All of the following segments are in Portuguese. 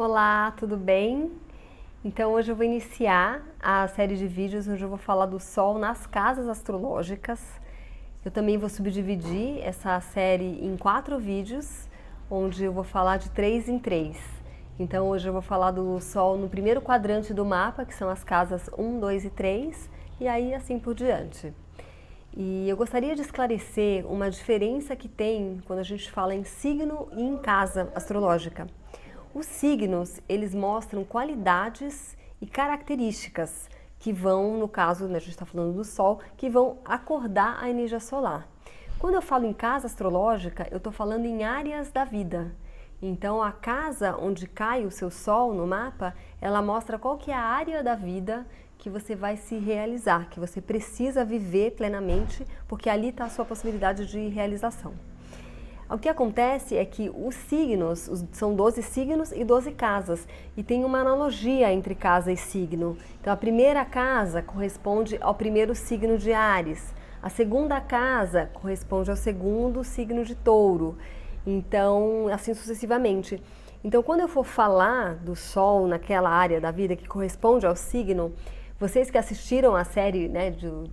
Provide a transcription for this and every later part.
Olá, tudo bem? Então hoje eu vou iniciar a série de vídeos onde eu vou falar do Sol nas casas astrológicas. Eu também vou subdividir essa série em 4 vídeos, onde eu vou falar de 3 em 3. Então hoje eu vou falar do Sol no primeiro quadrante do mapa, que são as casas 1, 2 e 3, e aí assim por diante. E eu gostaria de esclarecer uma diferença que tem quando a gente fala em signo e em casa astrológica. Os signos, eles mostram qualidades e características que vão, no caso, a gente está falando do Sol, que vão acordar a energia solar. Quando eu falo em casa astrológica, eu estou falando em áreas da vida. Então, a casa onde cai o seu Sol no mapa, ela mostra qual que é a área da vida que você vai se realizar, que você precisa viver plenamente, porque ali está a sua possibilidade de realização. O que acontece é que os signos, são 12 signos e 12 casas, e tem uma analogia entre casa e signo. Então a primeira casa corresponde ao primeiro signo de Áries, a segunda casa corresponde ao segundo signo de Touro, então assim sucessivamente. Então quando eu for falar do Sol naquela área da vida que corresponde ao signo, vocês que assistiram a série, né, do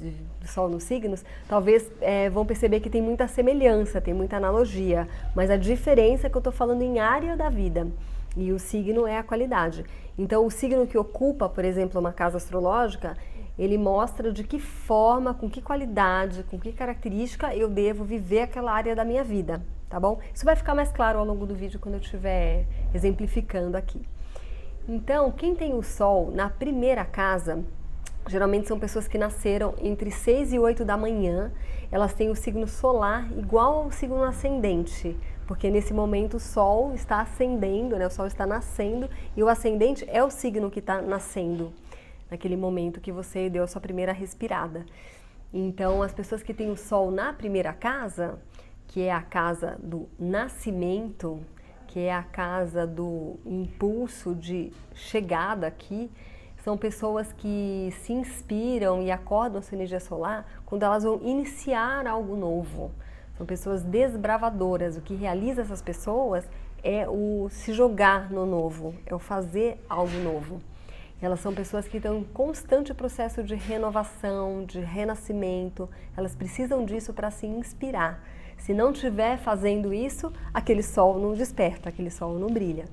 Sol nos signos, talvez vão perceber que tem muita semelhança, tem muita analogia, mas a diferença é que eu estou falando em área da vida e o signo é a qualidade. Então o signo que ocupa, por exemplo, uma casa astrológica, ele mostra de que forma, com que qualidade, com que característica eu devo viver aquela área da minha vida, tá bom? Isso vai ficar mais claro ao longo do vídeo quando eu estiver exemplificando aqui. Então, quem tem o Sol na primeira casa, geralmente são pessoas que nasceram entre 6 e 8 da manhã, elas têm o signo solar igual ao signo ascendente, porque nesse momento o Sol está ascendendo, né? O Sol está nascendo e o ascendente é o signo que está nascendo, naquele momento que você deu a sua primeira respirada. Então, as pessoas que têm o Sol na primeira casa, que é a casa do nascimento, que é a casa do impulso de chegada aqui, são pessoas que se inspiram e acordam sua energia solar quando elas vão iniciar algo novo. São pessoas desbravadoras. O que realiza essas pessoas é o se jogar no novo, é o fazer algo novo. Elas são pessoas que estão em constante processo de renovação, de renascimento. Elas precisam disso para se inspirar. Se não estiver fazendo isso, aquele sol não desperta, aquele sol não brilha.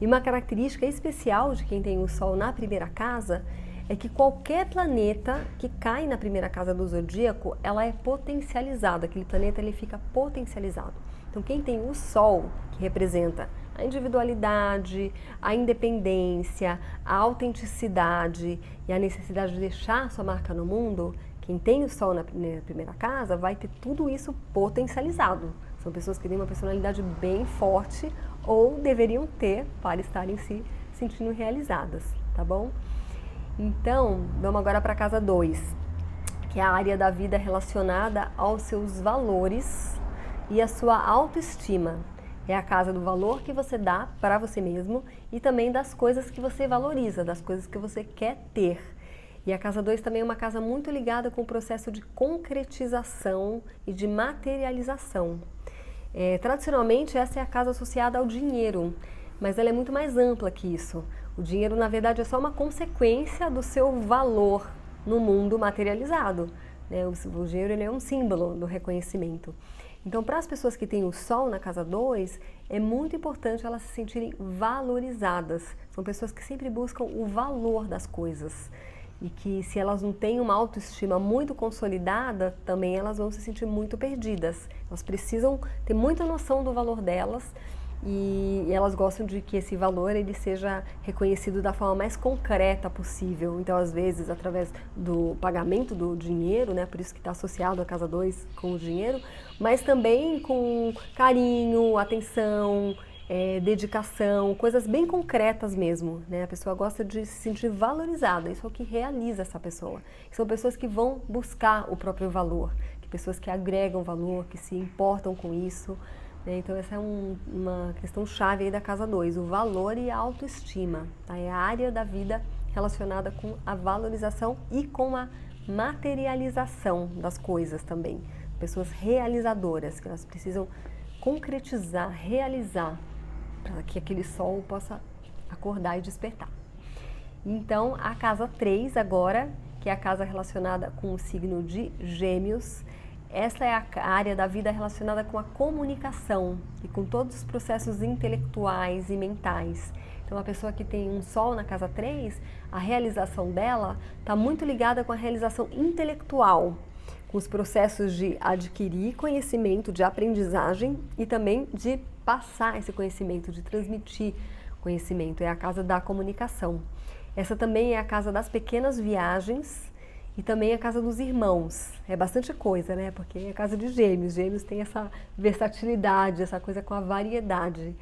E uma característica especial de quem tem o Sol na primeira casa é que qualquer planeta que cai na primeira casa do zodíaco, ela é potencializada, aquele planeta ele fica potencializado. Então quem tem o Sol, que representa a individualidade, a independência, a autenticidade e a necessidade de deixar sua marca no mundo, quem tem o Sol na primeira casa vai ter tudo isso potencializado. São pessoas que têm uma personalidade bem forte ou deveriam ter para estarem se sentindo realizadas, tá bom? Então, vamos agora para a casa 2, que é a área da vida relacionada aos seus valores e a sua autoestima. É a casa do valor que você dá para você mesmo e também das coisas que você valoriza, das coisas que você quer ter. E a casa 2 também é uma casa muito ligada com o processo de concretização e de materialização. Tradicionalmente, essa é a casa associada ao dinheiro, mas ela é muito mais ampla que isso. O dinheiro, na verdade, é só uma consequência do seu valor no mundo materializado, né? O dinheiro ele é um símbolo do reconhecimento. Então, para as pessoas que têm o Sol na casa 2, é muito importante elas se sentirem valorizadas. São pessoas que sempre buscam o valor das coisas. E que se elas não têm uma autoestima muito consolidada, também elas vão se sentir muito perdidas. Elas precisam ter muita noção do valor delas e elas gostam de que esse valor ele seja reconhecido da forma mais concreta possível. Então, às vezes, através do pagamento do dinheiro, né, por isso que está associado a casa 2 com o dinheiro, mas também com carinho, atenção, dedicação, coisas bem concretas mesmo, né? A pessoa gosta de se sentir valorizada, isso é o que realiza essa pessoa. São pessoas que vão buscar o próprio valor, pessoas que agregam valor, que se importam com isso, né? Então essa é uma questão chave aí da casa 2, o valor e a autoestima, tá? É a área da vida relacionada com a valorização e com a materialização das coisas também. Pessoas realizadoras, que elas precisam concretizar, realizar, para que aquele sol possa acordar e despertar. Então, a casa 3 agora, que é a casa relacionada com o signo de Gêmeos, essa é a área da vida relacionada com a comunicação e com todos os processos intelectuais e mentais. Então, a pessoa que tem um Sol na casa 3, a realização dela está muito ligada com a realização intelectual, com os processos de adquirir conhecimento, de aprendizagem e também de passar esse conhecimento, de transmitir conhecimento. É a casa da comunicação. Essa também é a casa das pequenas viagens e também a casa dos irmãos. É bastante coisa, né? Porque é a casa de Gêmeos. Gêmeos tem essa versatilidade, essa coisa com a variedade.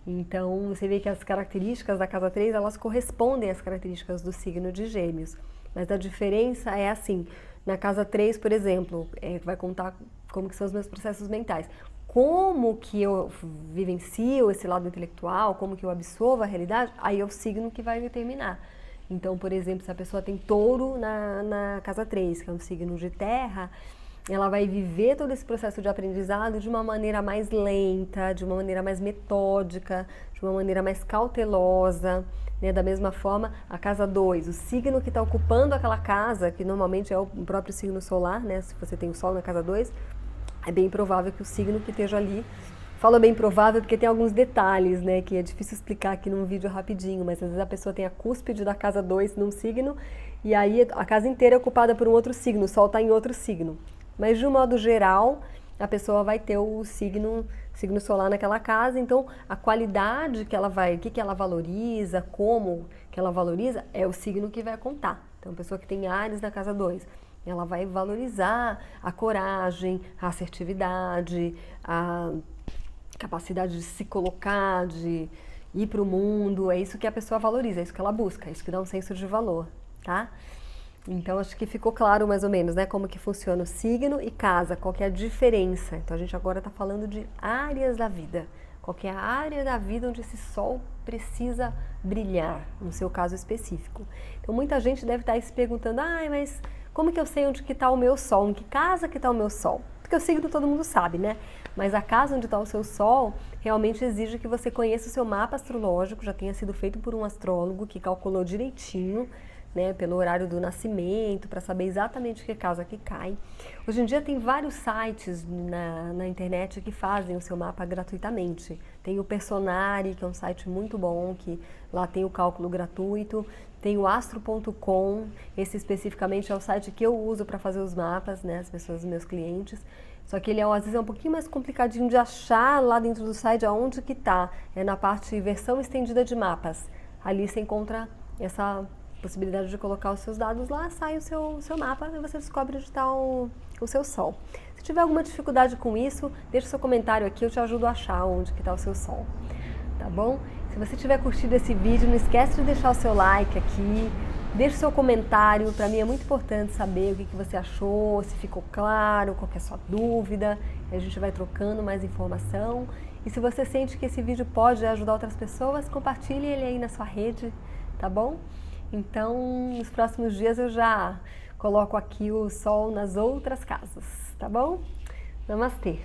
Então, você vê que as características da casa 3, elas correspondem às características do signo de Gêmeos. Mas a diferença é assim, na casa 3, por exemplo, vai contar como que são os meus processos mentais. Como que eu vivencio esse lado intelectual, como que eu absorvo a realidade, aí é o signo que vai determinar. Então, por exemplo, se a pessoa tem touro na casa 3, que é um signo de terra, ela vai viver todo esse processo de aprendizado de uma maneira mais lenta, de uma maneira mais metódica, de uma maneira mais cautelosa, né? Da mesma forma, a casa 2, o signo que está ocupando aquela casa, que normalmente é o próprio signo solar, né? Se você tem o Sol na casa 2, é bem provável que o signo que esteja ali, falo bem provável porque tem alguns detalhes, né, que é difícil explicar aqui num vídeo rapidinho, mas às vezes a pessoa tem a cúspide da casa 2 num signo e aí a casa inteira é ocupada por um outro signo, o Sol está em outro signo. Mas de um modo geral, a pessoa vai ter o signo solar naquela casa, então a qualidade que ela vai, o que ela valoriza, como que ela valoriza, é o signo que vai contar. Então a pessoa que tem Áries na casa 2, ela vai valorizar a coragem, a assertividade, a capacidade de se colocar, de ir para o mundo, é isso que a pessoa valoriza, é isso que ela busca, é isso que dá um senso de valor, tá? Então, acho que ficou claro mais ou menos, né, como que funciona o signo e casa, qual que é a diferença. Então, a gente agora está falando de áreas da vida. Qual que é a área da vida onde esse sol precisa brilhar, no seu caso específico. Então, muita gente deve estar aí se perguntando, mas como que eu sei onde que está o meu sol? Em que casa que está o meu sol? Porque o signo todo mundo sabe, né? Mas a casa onde está o seu sol realmente exige que você conheça o seu mapa astrológico, já tenha sido feito por um astrólogo que calculou direitinho, né, pelo horário do nascimento, para saber exatamente que casa que cai. Hoje em dia tem vários sites na internet que fazem o seu mapa gratuitamente. Tem o Personari, que é um site muito bom, que lá tem o cálculo gratuito. Tem o astro.com, esse especificamente é o site que eu uso para fazer os mapas, né, as pessoas, os meus clientes. Só que ele às vezes é um pouquinho mais complicadinho de achar lá dentro do site aonde que tá. É na parte versão estendida de mapas. Ali você encontra essa possibilidade de colocar os seus dados lá, sai o seu mapa e você descobre onde está o seu sol. Se tiver alguma dificuldade com isso, deixa o seu comentário aqui, eu te ajudo a achar onde que está o seu sol, tá bom? Se você tiver curtido esse vídeo, não esquece de deixar o seu like aqui, deixa o seu comentário, para mim é muito importante saber o que você achou, se ficou claro, qual que é a sua dúvida, a gente vai trocando mais informação. E se você sente que esse vídeo pode ajudar outras pessoas, compartilhe ele aí na sua rede, tá bom? Então, nos próximos dias eu já coloco aqui o sol nas outras casas, tá bom? Namastê!